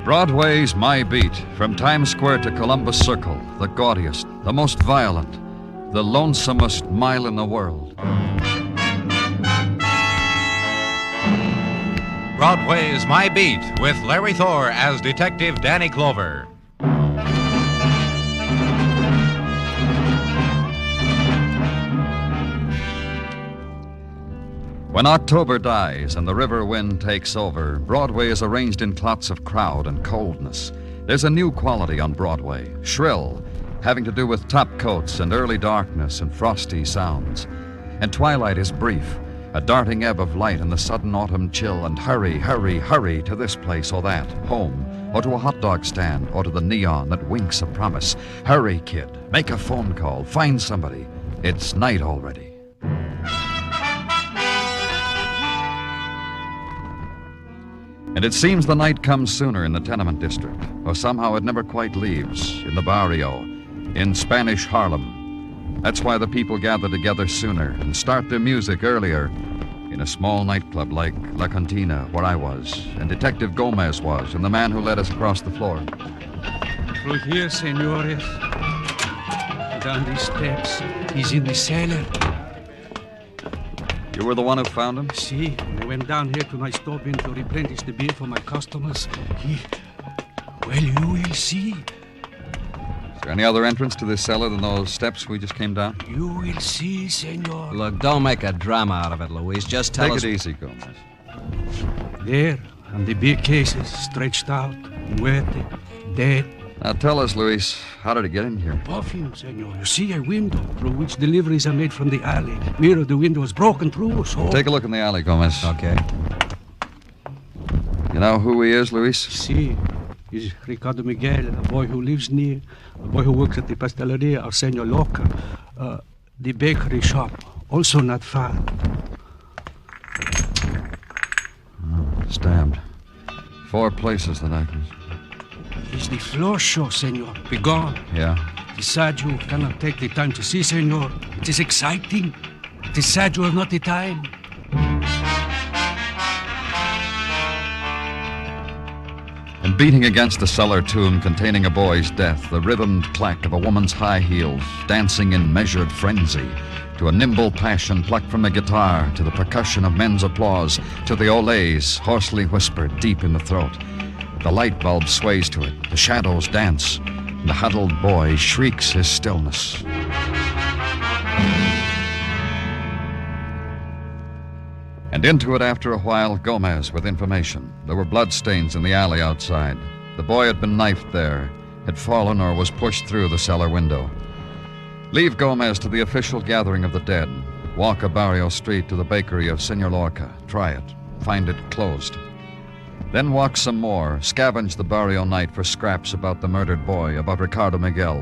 Broadway's My Beat, from Times Square to Columbus Circle, the gaudiest, the most violent, the lonesomest mile in the world. Broadway's My Beat, with Larry Thor as Detective Danny Clover. When October dies and the river wind takes over, Broadway is arranged in clots of crowd and coldness. There's a new quality on Broadway, shrill, having to do with top coats and early darkness and frosty sounds. And twilight is brief, a darting ebb of light in the sudden autumn chill, and hurry, hurry, hurry to this place or that, home, or to a hot dog stand, or to the neon that winks a promise. Hurry, kid, make a phone call, find somebody. It's night already. And it seems the night comes sooner in the tenement district, or somehow it never quite leaves, in the barrio, in Spanish Harlem. That's why the people gather together sooner and start their music earlier in a small nightclub like La Cantina, where I was, and Detective Gomez was, and the man who led us across the floor. Through here, senores. Down these steps. He's in the cellar. You were the one who found him? See, I went down here to my stop in to replenish the beer for my customers. Well, you will see. Is there any other entrance to this cellar than those steps we just came down? You will see, senor. Look, don't make a drama out of it, Luis. Just tell us... Take it easy, Gomez. There, on the beer cases, stretched out, muerte, dead. Now tell us, Luis, how did it get in here? Perfume, senor. You see a window through which deliveries are made from the alley. Mirror of the window is broken through, so... Take a look in the alley, Gomez. Okay. You know who he is, Luis? See, he's Ricardo Miguel, a boy who lives near, a boy who works at the pasteleria, our Senor Loca, the bakery shop, also not far. Oh, stabbed. 4 places that I can... It's the floor show, senor. Be gone. Yeah? The sad you cannot take the time to see, senor. It is exciting. The sad you have not the time. And beating against the cellar tomb containing a boy's death, the rhythmed clack of a woman's high heels, dancing in measured frenzy, to a nimble passion plucked from a guitar, to the percussion of men's applause, to the olays, hoarsely whispered deep in the throat. The light bulb sways to it, the shadows dance, and the huddled boy shrieks his stillness. And into it after a while, Gomez with information. There were bloodstains in the alley outside. The boy had been knifed there, had fallen or was pushed through the cellar window. Leave Gomez to the official gathering of the dead. Walk a barrio street to the bakery of Senor Lorca. Try it. Find it closed. Then walk some more, scavenge the barrio night for scraps about the murdered boy, about Ricardo Miguel.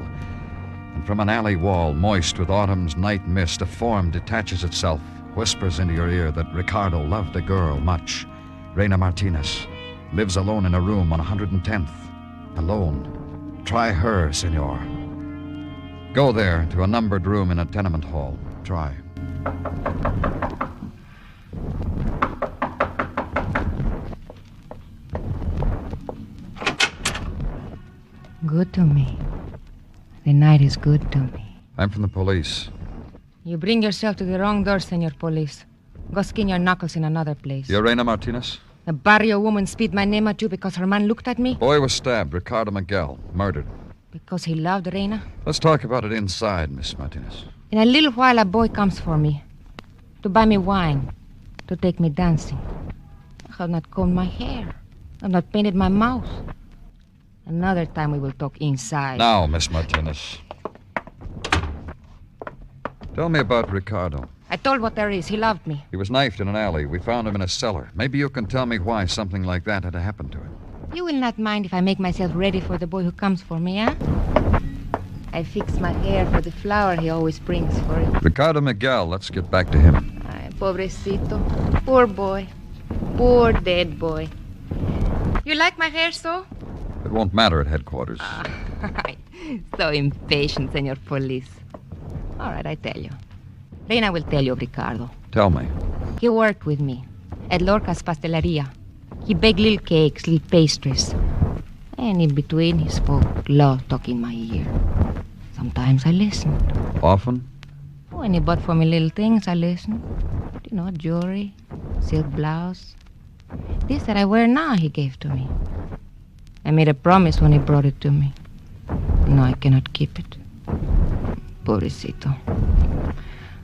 And from an alley wall, moist with autumn's night mist, a form detaches itself, whispers into your ear that Ricardo loved a girl much. Reina Martinez lives alone in a room on 110th. Alone. Try her, senor. Go there to a numbered room in a tenement hall. Try. Good to me. The night is good to me. I'm from the police. You bring yourself to the wrong door, Senor Police. Go skin your knuckles in another place. You're Reina Martinez? The barrio woman spit my name at you because her man looked at me? Boy was stabbed, Ricardo Miguel, murdered. Because he loved Reina? Let's talk about it inside, Miss Martinez. In a little while, a boy comes for me. To buy me wine. To take me dancing. I have not combed my hair. I have not painted my mouth. Another time we will talk inside. Now, Miss Martinez. Tell me about Ricardo. I told what there is. He loved me. He was knifed in an alley. We found him in a cellar. Maybe you can tell me why something like that had to happen to him. You will not mind if I make myself ready for the boy who comes for me, eh? I fix my hair for the flower he always brings for it. Ricardo Miguel, let's get back to him. Ay, pobrecito. Poor boy. Poor dead boy. You like my hair so? It won't matter at headquarters. So impatient, Senor Police. All right, I tell you. Reina will tell you of Ricardo. Tell me. He worked with me at Lorca's pasteleria. He baked little cakes, little pastries. And in between, he spoke low talk in my ear. Sometimes I listened. Often? When he bought for me little things, I listened. You know, jewelry, silk blouse. This that I wear now, he gave to me. I made a promise when he brought it to me. No, I cannot keep it. Pobrecito.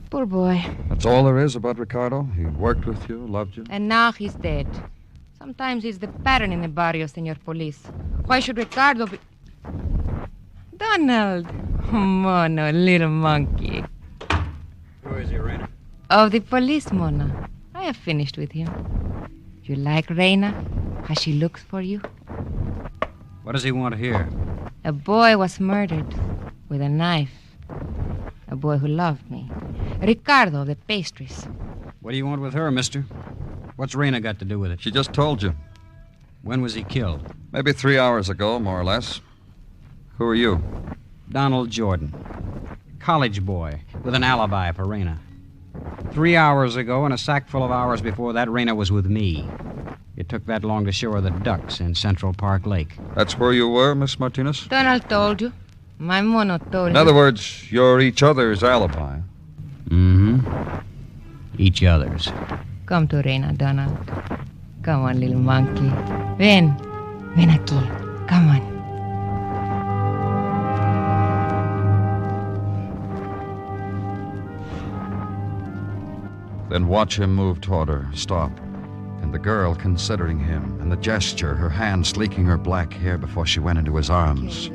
Poor boy. That's all there is about Ricardo? He worked with you, loved you? And now he's dead. Sometimes he's the pattern in the barrio, Senor Police. Why should Ricardo be... Donald! Mono, little monkey. Who is he, Raina? Of the police, Mona. I have finished with him. You like Reina? How she looks for you? What does he want here? A boy was murdered with a knife. A boy who loved me. Ricardo of the pastries. What do you want with her, mister? What's Raina got to do with it? She just told you. When was he killed? Maybe 3 hours ago, more or less. Who are you? Donald Jordan. College boy with an alibi for Raina. 3 hours ago and a sack full of hours before that, Raina was with me. It took that long to show her the ducks in Central Park Lake. That's where you were, Miss Martinez? Donald told you. My mono told you. In other words, you're each other's alibi. Mm-hmm. Each other's. Come to Reina, Donald. Come on, little monkey. Ven. Ven aquí. Come on. Then watch him move toward her, stop. And the girl considering him, and the gesture, her hand sleeking her black hair before she went into his arms.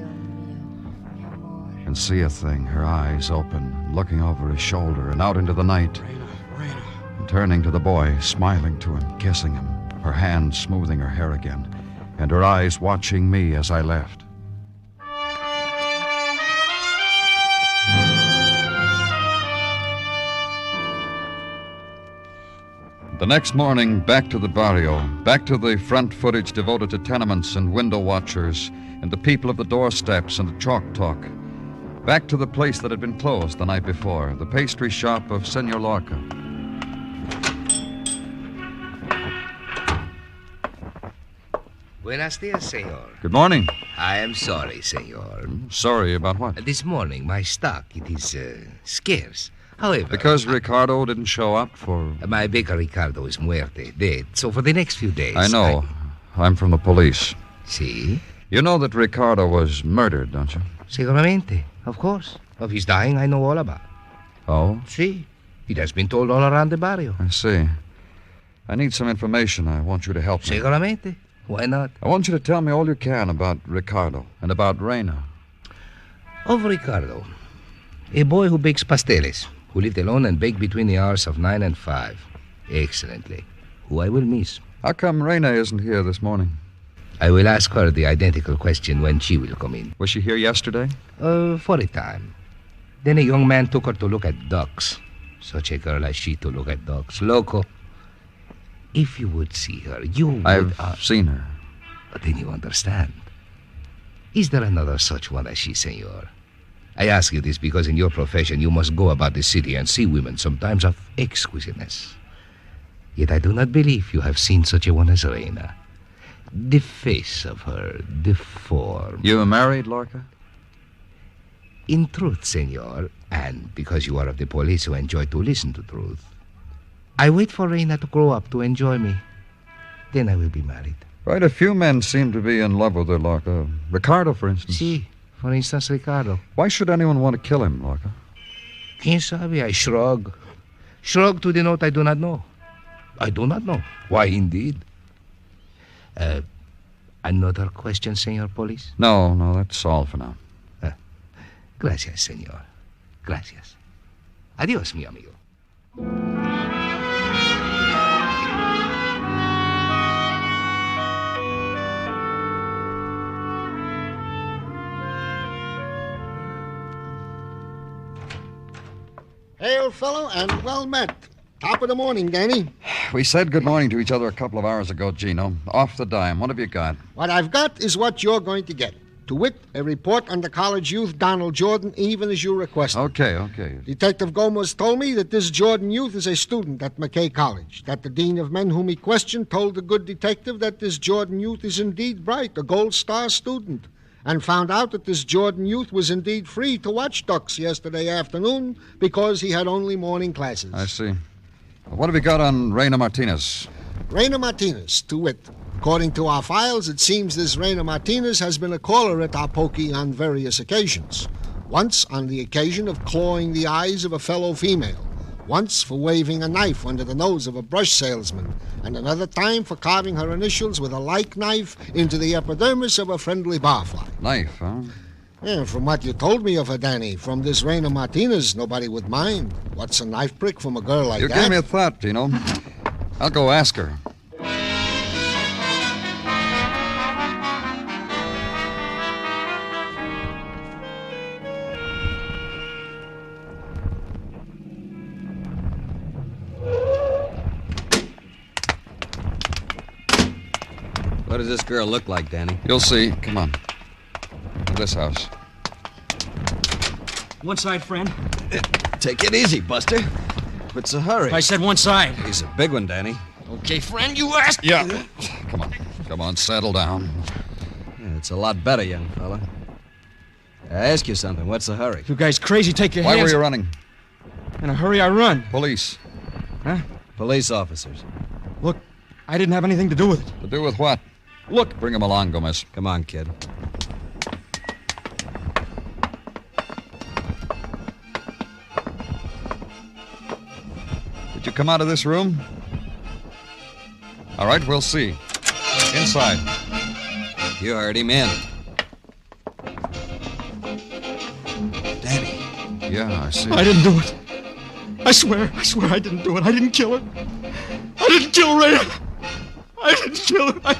And see a thing, her eyes open, looking over his shoulder and out into the night. Raina. And turning to the boy, smiling to him, kissing him, her hand smoothing her hair again, and her eyes watching me as I left. The next morning, back to the barrio, back to the front footage devoted to tenements and window watchers, and the people of the doorsteps and the chalk talk. Back to the place that had been closed the night before, the pastry shop of Senor Lorca. Buenos dias, senor. Good morning. I am sorry, senor. Sorry about what? This morning, my stock, it is scarce. However... Because Ricardo didn't show up for... My baker Ricardo is muerte, dead. So for the next few days... I know. I'm from the police. See? You know that Ricardo was murdered, don't you? Seguramente. Of course. Of his dying, I know all about. Oh? See? It has been told all around the barrio. I see. I need some information. I want you to help me. Seguramente. Why not? I want you to tell me all you can about Ricardo and about Reina. Of Ricardo. A boy who bakes pasteles, who lived alone and baked between the hours of 9 and 5. Excellently. Who I will miss. How come Reina isn't here this morning? I will ask her the identical question when she will come in. Was she here yesterday? For a time. Then a young man took her to look at ducks. Such a girl as she to look at ducks. Loco. If you would see her, you would... I've seen her. Then you understand. Is there another such one as she, senor? I ask you this because in your profession you must go about the city and see women sometimes of exquisiteness. Yet I do not believe you have seen such a one as Reina. The face of her, the form... You married, Lorca? In truth, senor, and because you are of the police who enjoy to listen to truth, I wait for Reina to grow up to enjoy me. Then I will be married. Right, a few men seem to be in love with her, Lorca. Ricardo, for instance. Si, for instance, Ricardo. Why should anyone want to kill him, Lorca? Quien sabe, I shrug. Shrug to denote I do not know. I do not know. Why, indeed? Another question, senor police? No, that's all for now. Gracias, senor. Gracias. Adios, mi amigo. Hey, old fellow, and well met. Top of the morning, Danny. We said good morning to each other a couple of hours ago, Gino. Off the dime. What have you got? What I've got is what you're going to get. To wit, a report on the college youth Donald Jordan, even as you requested. Okay. Detective Gomez told me that this Jordan youth is a student at McKay College, that the dean of men whom he questioned told the good detective that this Jordan youth is indeed bright, a gold star student, and found out that this Jordan youth was indeed free to watch ducks yesterday afternoon because he had only morning classes. I see. What have you got on Reina Martinez? Reina Martinez, to wit. According to our files, it seems this Reina Martinez has been a caller at our pokey on various occasions. Once on the occasion of clawing the eyes of a fellow female. Once for waving a knife under the nose of a brush salesman. And another time for carving her initials with a like knife into the epidermis of a friendly barfly. Knife, huh? Yeah, from what you told me of her, Danny, from this Reina Martinez, nobody would mind. What's a knife prick from a girl like You that? gave me a thought, Dino. I'll go ask her. What does this girl look like, Danny? You'll see. Come on. To this house. One side, friend. Take it easy, Buster. What's the hurry? I said one side. He's a big one, Danny. Okay, friend, you asked. Yeah. Come on, settle down. Yeah, it's a lot better, young fella. I ask you something. What's the hurry? You guys crazy, take your Why hands. were you running? In a hurry, I run. Police. Huh? Police officers. Look, I didn't have anything to do with it. To do with what? Look. Bring him along, Gomez. Come on, kid. Did you come out of this room? All right, we'll see. Inside. You heard him in. Danny. Yeah, I see. I didn't do it. I swear I didn't do it. I didn't kill her. I didn't kill Rhea. I didn't kill her.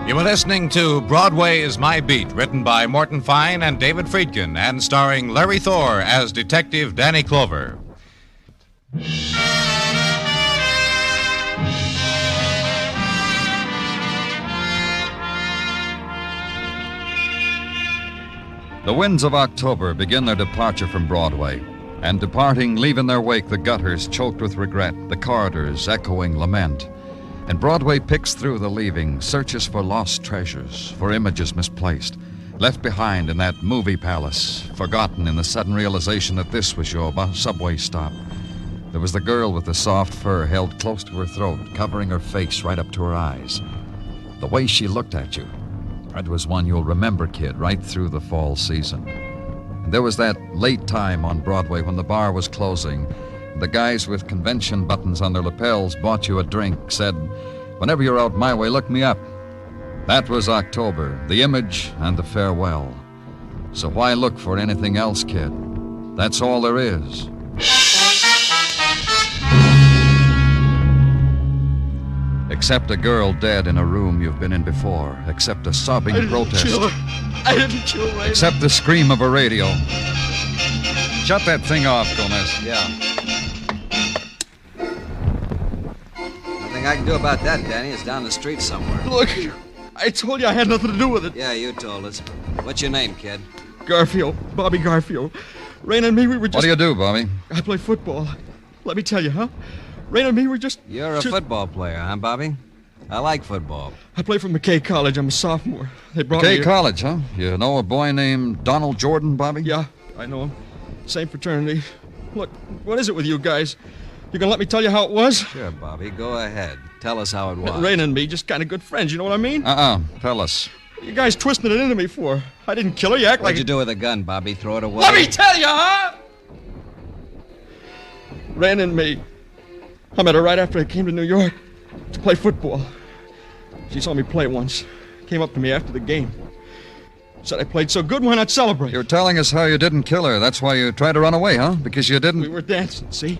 You were listening to Broadway's My Beat, written by Morton Fine and David Friedkin, and starring Larry Thor as Detective Danny Clover. The winds of October begin their departure from Broadway, and departing, leave in their wake the gutters choked with regret, the corridors echoing lament. And Broadway picks through the leaving, searches for lost treasures, for images misplaced, left behind in that movie palace, forgotten in the sudden realization that this was your subway stop. There was the girl with the soft fur held close to her throat, covering her face right up to her eyes. The way she looked at you, it was one you'll remember, kid, right through the fall season. And there was that late time on Broadway when the bar was closing. The guys with convention buttons on their lapels bought you a drink, said, "Whenever you're out my way, look me up." That was October, the image and the farewell. So why look for anything else, kid? That's all there is. Except a girl dead in a room you've been in before. Except a sobbing protest. I didn't kill Rhea. Except the scream of a radio. Shut that thing off, Gomez. Yeah. Nothing I can do about that, Danny. It's down the street somewhere. Look, I told you I had nothing to do with it. Yeah, you told us. What's your name, kid? Garfield, Bobby Garfield. Raina and me, we were just... What do you do, Bobby? I play football. Let me tell you, huh? Raina and me were just... You're a football player, huh, Bobby? I like football. I play for McKay College. I'm a sophomore. They brought me McKay here. College, huh? You know a boy named Donald Jordan, Bobby? Yeah, I know him. Same fraternity. Look, what is it with you guys? You gonna let me tell you how it was? Sure, Bobby. Go ahead. Tell us how it was. Raina and me, just kind of good friends, you know what I mean? Tell us. You guys twisted it into me for. I didn't kill her. You act What'd like... you do with a gun, Bobby? Throw it away? Let me tell you, huh? Raina and me. I met her right after I came to New York to play football. She saw me play once. Came up to me after the game. Said I played so good, why not celebrate? You're telling us how you didn't kill her. That's why you tried to run away, huh? Because you didn't... We were dancing, see?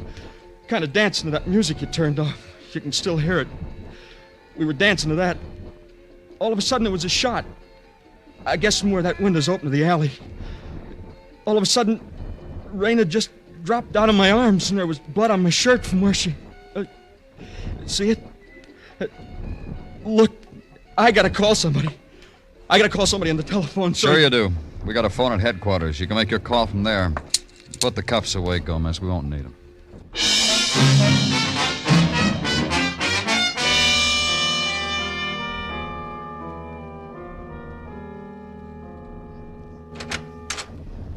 Kind of dancing to that music you turned off. You can still hear it. We were dancing to that. All of a sudden, there was a shot. I guess from where that window's open to the alley. All of a sudden, Raina just dropped out of my arms, and there was blood on my shirt from where she... see it? Look, I gotta call somebody. I gotta call somebody on the telephone. Sure you do. We got a phone at headquarters. You can make your call from there. Put the cuffs away, Gomez. We won't need them.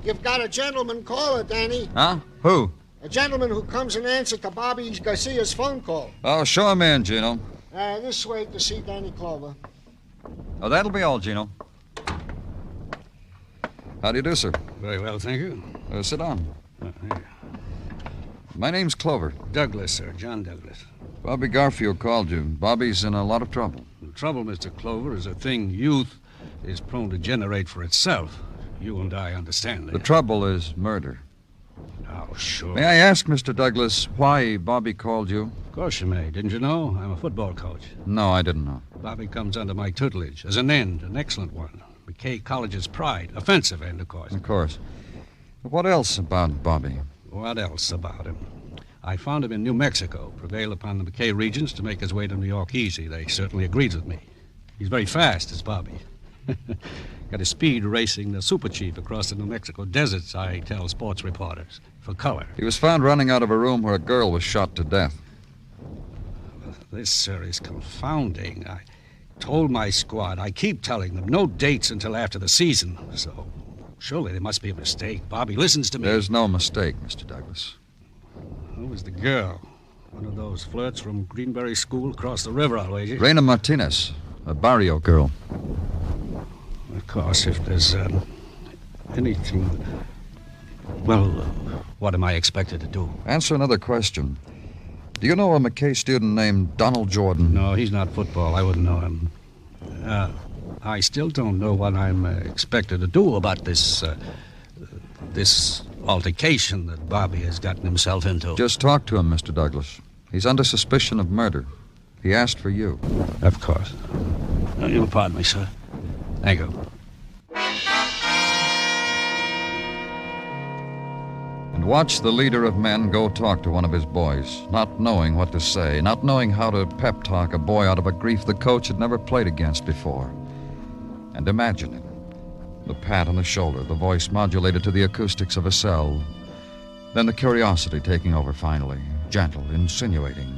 You've got a gentleman caller, Danny. Huh? Who? A gentleman who comes and answers to Bobby Garcia's phone call. Oh, show him in, Gino. This way to see Danny Clover. Oh, that'll be all, Gino. How do you do, sir? Very well, thank you. Sit down. Here. My name's Clover. Douglas, sir. John Douglas. Bobby Garfield called you. Bobby's in a lot of trouble. The trouble, Mr. Clover, is a thing youth is prone to generate for itself. You and I understand that. The trouble is murder. Oh, sure. May I ask, Mr. Douglas, why Bobby called you? Of course you may. Didn't you know? I'm a football coach. No, I didn't know. Bobby comes under my tutelage as an end, an excellent one. McKay College's pride. Offensive end, of course. Of course. But what else about Bobby? What else about him? I found him in New Mexico, prevailed upon the McKay regents to make his way to New York easy. They certainly agreed with me. He's very fast, is Bobby. Got his speed racing the Super Chief across the New Mexico deserts, I tell sports reporters, for color. He was found running out of a room where a girl was shot to death. This, sir, is confounding. I told my squad, I keep telling them, no dates until after the season. So, surely there must be a mistake. Bobby listens to me. There's no mistake, Mr. Douglas. Who was the girl? One of those flirts from Greenberry School across the river, I'll wager. Reina Martinez, a barrio girl. Of course, if there's anything... Well, what am I expected to do? Answer another question. Do you know a McKay student named Donald Jordan? No, he's not football. I wouldn't know him. I still don't know what I'm expected to do about this altercation that Bobby has gotten himself into. Just talk to him, Mr. Douglas. He's under suspicion of murder. He asked for you. Of course. You'll pardon me, sir. Thank you. And watch the leader of men go talk to one of his boys, not knowing what to say, not knowing how to pep talk a boy out of a grief the coach had never played against before. And imagine it. The pat on the shoulder, the voice modulated to the acoustics of a cell. Then the curiosity taking over finally, gentle, insinuating.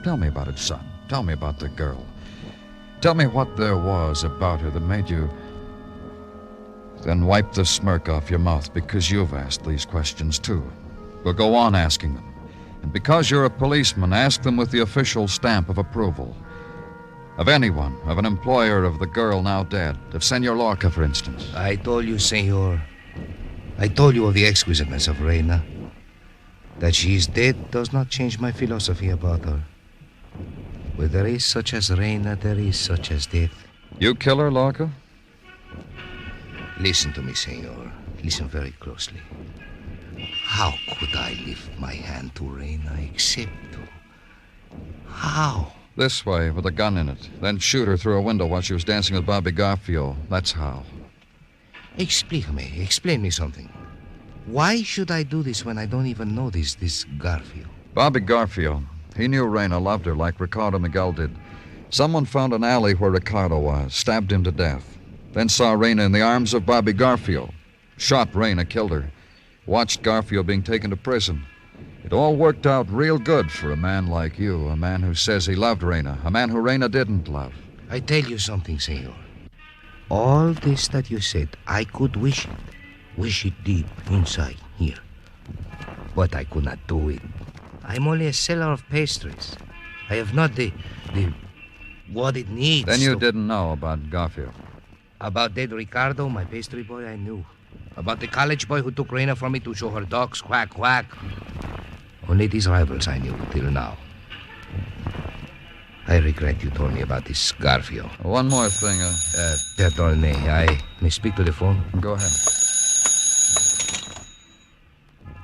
Tell me about it, son. Tell me about the girl. Tell me what there was about her that made you... Then wipe the smirk off your mouth because you've asked these questions too. We'll go on asking them. And because you're a policeman, ask them with the official stamp of approval. Of anyone, of an employer of the girl now dead, of Senor Lorca, for instance. I told you, senor. I told you of the exquisiteness of Reina. That she is dead does not change my philosophy about her. Where there is such as Reina, there is such as death. You kill her, Lorca? Listen to me, senor. Listen very closely. How could I lift my hand to Reina except to... How? This way, with a gun in it. Then shoot her through a window while she was dancing with Bobby Garfield. That's how. Explain me something. Why should I do this when I don't even know this Garfield? Bobby Garfield. He knew Reina loved her like Ricardo Miguel did. Someone found an alley where Ricardo was, stabbed him to death. Then saw Reina in the arms of Bobby Garfield. Shot Reina, killed her. Watched Garfield being taken to prison. It all worked out real good for a man like you, a man who says he loved Reina, a man who Reina didn't love. I tell you something, senor. All this that you said, I could wish it deep inside here. But I could not do it. I'm only a seller of pastries. I have not the what it needs. Then you didn't know about Garfield. About dead Ricardo, my pastry boy, I knew. About the college boy who took Reina from me to show her dogs, quack, quack. Only these rivals I knew till now. I regret you told me about this Garfield. One more thing. Pardon me, I may speak to the phone? Go ahead.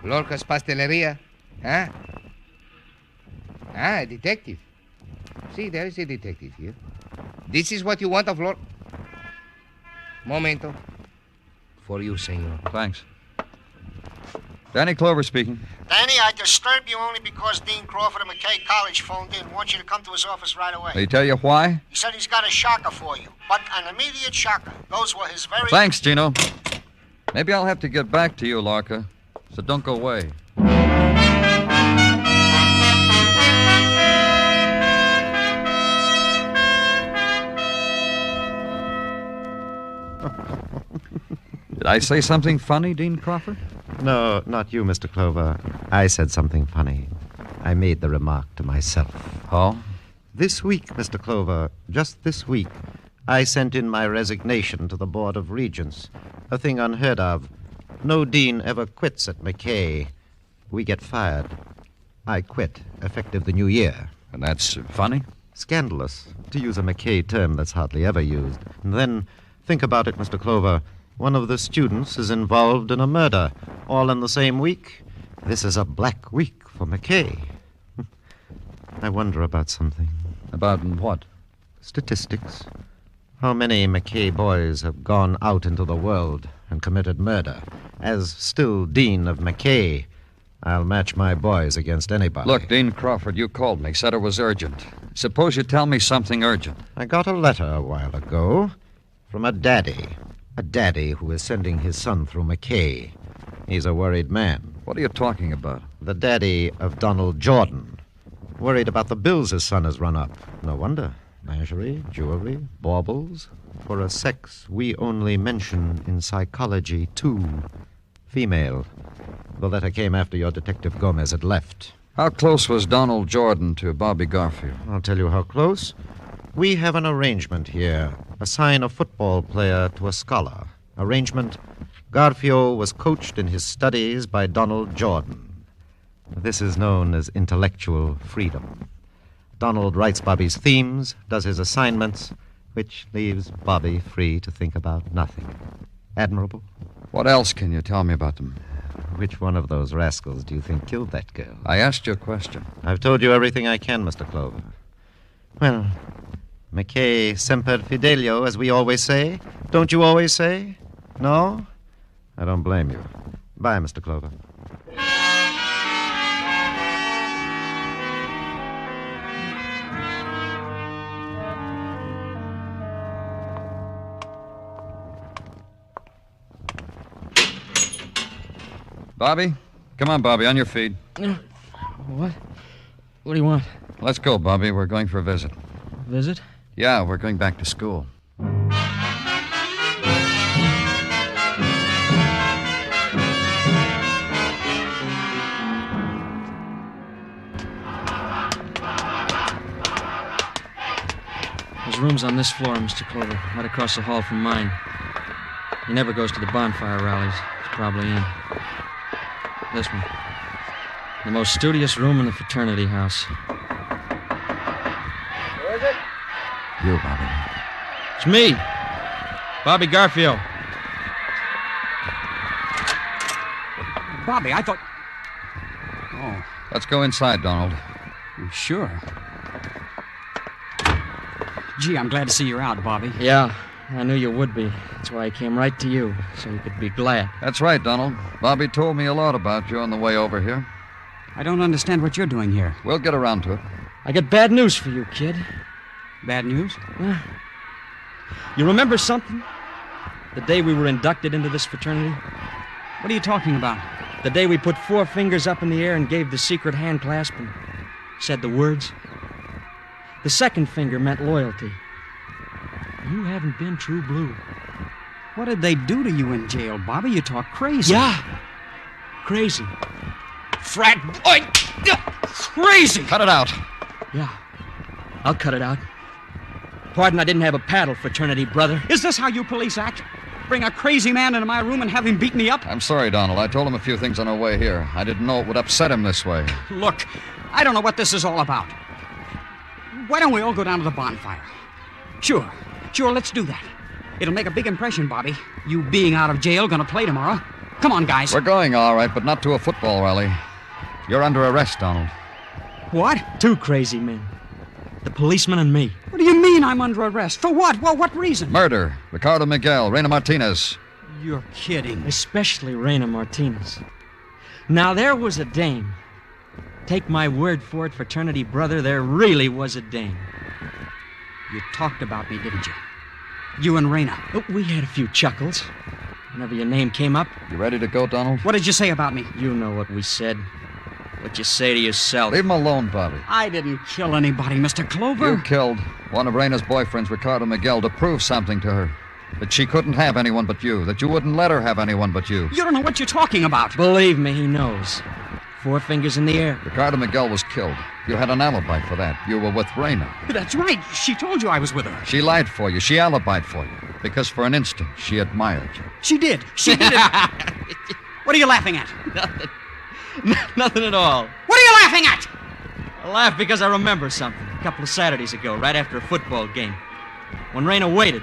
Lorca's Pasteleria, huh? Ah, a detective. See, there is a detective here. This is what you want of Lorca. Momento. For you, senor. Thanks. Danny Clover speaking. Danny, I disturbed you only because Dean Crawford of McKay College phoned in. Wants you to come to his office right away. Did he tell you why? He said he's got a shocker for you, but an immediate shocker. Those were his very... Thanks, Gino. Maybe I'll have to get back to you, Larka, so don't go away. Did I say something funny, Dean Crawford? No, not you, Mr. Clover. I said something funny. I made the remark to myself. Oh? This week, Mr. Clover, just this week, I sent in my resignation to the Board of Regents. A thing unheard of. No dean ever quits at McKay. We get fired. I quit, effective the new year. And that's funny? Scandalous, to use a McKay term that's hardly ever used. And then, think about it, Mr. Clover. One of the students is involved in a murder, all in the same week. This is a black week for McKay. I wonder about something. About what? Statistics. How many McKay boys have gone out into the world and committed murder? As still Dean of McKay, I'll match my boys against anybody. Look, Dean Crawford, you called me, said it was urgent. Suppose you tell me something urgent. I got a letter a while ago from a daddy. A daddy who is sending his son through McKay. He's a worried man. What are you talking about? The daddy of Donald Jordan. Worried about the bills his son has run up. No wonder. Lingerie, jewelry, baubles. For a sex we only mention in psychology, too. Female. The letter came after your Detective Gomez had left. How close was Donald Jordan to Bobby Garfield? I'll tell you how close. We have an arrangement here. Assign a football player to a scholar. Arrangement. Garfield was coached in his studies by Donald Jordan. This is known as intellectual freedom. Donald writes Bobby's themes, does his assignments, which leaves Bobby free to think about nothing. Admirable? What else can you tell me about them? Which one of those rascals do you think killed that girl? I asked you a question. I've told you everything I can, Mr. Clover. Well, McKay semper fidelio, as we always say. Don't you always say? No? I don't blame you. Bye, Mr. Clover. Bobby? Come on, Bobby, on your feet. What? What do you want? Let's go, Bobby. We're going for a visit. Visit? Yeah, we're going back to school. There's rooms on this floor, Mr. Clover, right across the hall from mine. He never goes to the bonfire rallies. He's probably in. This one. The most studious room in the fraternity house. Where is it? You, Bobby. It's me, Bobby Garfield. Bobby, I thought... Oh, Let's go inside, Donald. sure. Gee, I'm glad to see you're out, Bobby. Yeah, I knew you would be. That's why I came right to you, so you could be glad. That's right, Donald. Bobby told me a lot about you on the way over here. I don't understand what you're doing here. We'll get around to it. I got bad news for you, kid. Bad news? You remember something? The day we were inducted into this fraternity? What are you talking about? The day we put 4 fingers up in the air and gave the secret hand clasp and said the words. The second finger meant loyalty. You haven't been true blue. What did they do to you in jail, Bobby? You talk crazy. Yeah. Crazy. Frat boy. Crazy. Cut it out. Yeah. I'll cut it out. Pardon, I didn't have a paddle, fraternity brother. Is this how you police act? Bring a crazy man into my room and have him beat me up? I'm sorry, Donald. I told him a few things on our way here. I didn't know it would upset him this way. Look, I don't know what this is all about. Why don't we all go down to the bonfire? Sure, let's do that. It'll make a big impression, Bobby. You being out of jail, gonna play tomorrow. Come on, guys. We're going, all right, but not to a football rally. You're under arrest, Donald. What? 2 crazy men. The policeman and me. What do you mean I'm under arrest? For what? Well, what reason? Murder. Ricardo Miguel, Reina Martinez. You're kidding. Especially Reina Martinez. Now, there was a dame. Take my word for it, fraternity brother, there really was a dame. You talked about me, didn't you? You and Raina. Oh, we had a few chuckles. Whenever your name came up. You ready to go, Donald? What did you say about me? You know what we said. What you say to yourself. Leave him alone, Bobby. I didn't kill anybody, Mr. Clover. You killed one of Raina's boyfriends, Ricardo Miguel, to prove something to her. That she couldn't have anyone but you. That you wouldn't let her have anyone but you. You don't know what you're talking about. Believe me, he knows. 4 fingers in the air. Ricardo Miguel was killed. You had an alibi for that. You were with Raina. That's right. She told you I was with her. She lied for you. She alibied for you. Because for an instant, she admired you. She did. She did it. What are you laughing at? Nothing. Nothing at all. What are you laughing at? I laugh because I remember something. A couple of Saturdays ago, right after a football game. When Raina waited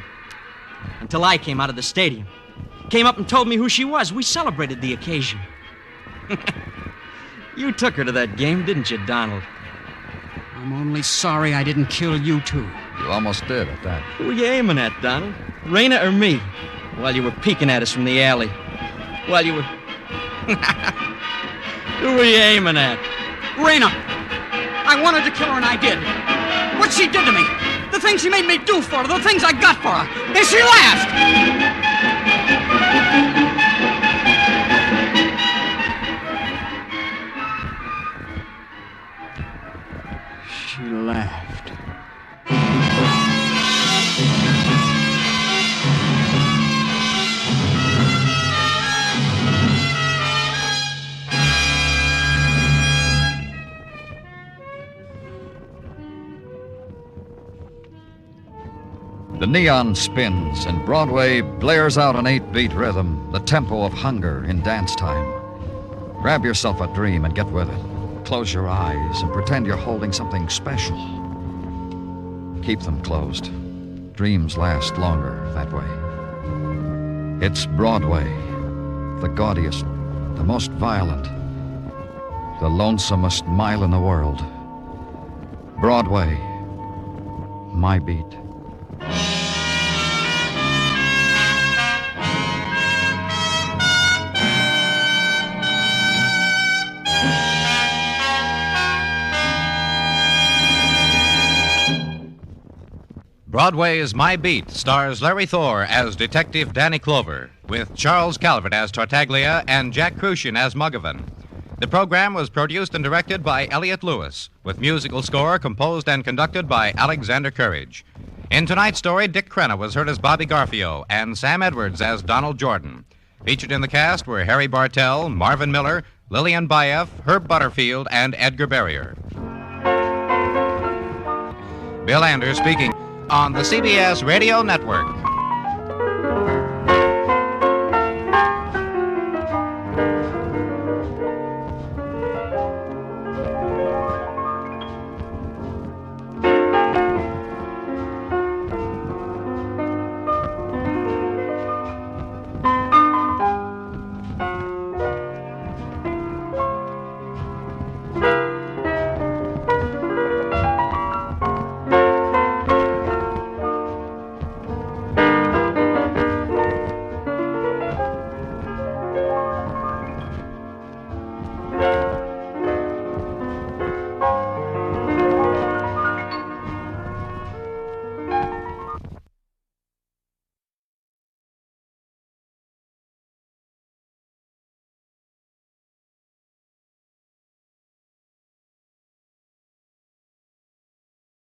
until I came out of the stadium. Came up and told me who she was. We celebrated the occasion. You took her to that game, didn't you, Donald? I'm only sorry I didn't kill you, too. You almost did at that. Who were you aiming at, Donald? Raina or me? While you were peeking at us from the alley. While you were... Who were you aiming at? Raina. I wanted to kill her, and I did. What she did to me. The things she made me do for her. The things I got for her. And she laughed. She laughed. The neon spins and Broadway blares out an 8-beat rhythm, the tempo of hunger in dance time. Grab yourself a dream and get with it. Close your eyes and pretend you're holding something special. Keep them closed. Dreams last longer that way. It's Broadway, the gaudiest, the most violent, the lonesomest mile in the world. Broadway, my beat. Broadway's My Beat stars Larry Thor as Detective Danny Clover, with Charles Calvert as Tartaglia and Jack Crucian as Muggavan. The program was produced and directed by Elliott Lewis, with musical score composed and conducted by Alexander Courage. In tonight's story, Dick Crenna was heard as Bobby Garfio and Sam Edwards as Donald Jordan. Featured in the cast were Harry Bartell, Marvin Miller, Lillian Baeff, Herb Butterfield, and Edgar Barrier. Bill Anders speaking on the CBS Radio Network.